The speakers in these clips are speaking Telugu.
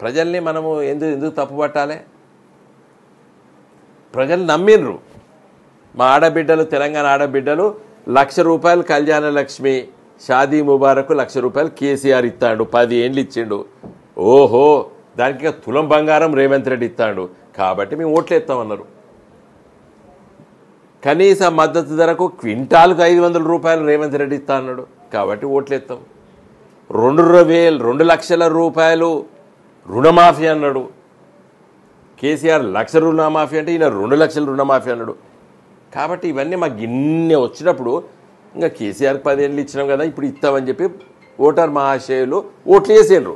ప్రజల్ని మనము ఎందుకు తప్పుపట్టాలి? ప్రజలు నమ్మిండ్రు. మా ఆడబిడ్డలు, తెలంగాణ ఆడబిడ్డలు 1,00,000 రూపాయలు కళ్యాణ లక్ష్మి షాదీ ముబారక్ 1,00,000 రూపాయలు కేసీఆర్ ఇస్తాడు, 10 ఏళ్ళు ఇచ్చిండు. ఓహో, దానికి తులం బంగారం రేవంత్ రెడ్డి ఇస్తాడు కాబట్టి మేము ఓట్లేస్తామన్నారు. కనీస మద్దతు ధరకు క్వింటాల్కు 500 రూపాయలు రేవంత్ రెడ్డి ఇస్తా అన్నాడు కాబట్టి ఓట్లేస్తాం. 2 లక్షల రూపాయలు రుణమాఫీ అన్నాడు కేసీఆర్. 1,00,000 రుణమాఫీ అంటే ఈయన 2 లక్షల రుణమాఫీ అన్నాడు. కాబట్టి ఇవన్నీ మాకు ఇన్ని వచ్చినప్పుడు ఇంకా కేసీఆర్కి 10 ఏళ్ళు ఇచ్చినాం కదా, ఇప్పుడు ఇస్తామని చెప్పి ఓటర్ మహాశయులు ఓట్లు వేసిండ్రు,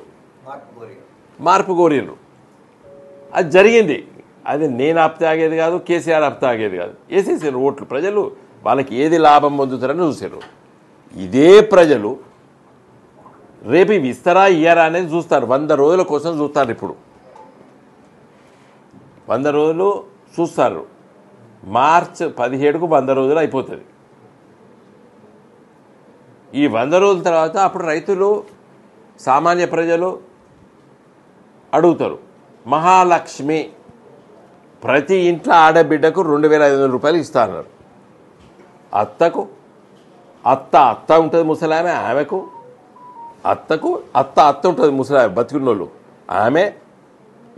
మార్పు కోరిండ్రు. అది జరిగింది. అది నేను ఆపితే ఆగేది కాదు, కేసీఆర్ ఆపితే ఆగేది కాదు. వేసేసారు ఓట్లు. ప్రజలు వాళ్ళకి ఏది లాభం పొందుతారని చూసారు. ఇదే ప్రజలు రేపు ఇవి ఇస్తారా ఇయ్యారా అనేది చూస్తారు. 100 రోజుల కోసం చూస్తారు. ఇప్పుడు 100 రోజులు చూస్తారు. మార్చి 17కు 100 రోజులు అయిపోతుంది. ఈ 100 రోజుల తర్వాత అప్పుడు రైతులు, సామాన్య ప్రజలు అడుగుతారు. మహాలక్ష్మి ప్రతి ఇంట్లో ఆడబిడ్డకు 2,500 రూపాయలు ఇస్తా అన్నారు. అత్తకు అత్త ఉంటుంది ముసలామె, ఆమెకు అత్త ఉంటుంది ముసలామె, బతికున్నోళ్ళు. ఆమె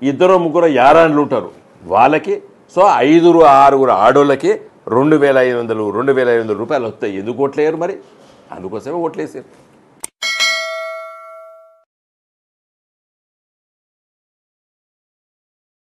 2-3 యారాన్లు ఉంటారు వాళ్ళకి. సో 5-6 ఆడోళ్ళకి 2,500 రూపాయలు వస్తాయి. ఎందుకు ఓట్లేయరు మరి? అందుకోసమే ఓట్లేసారు.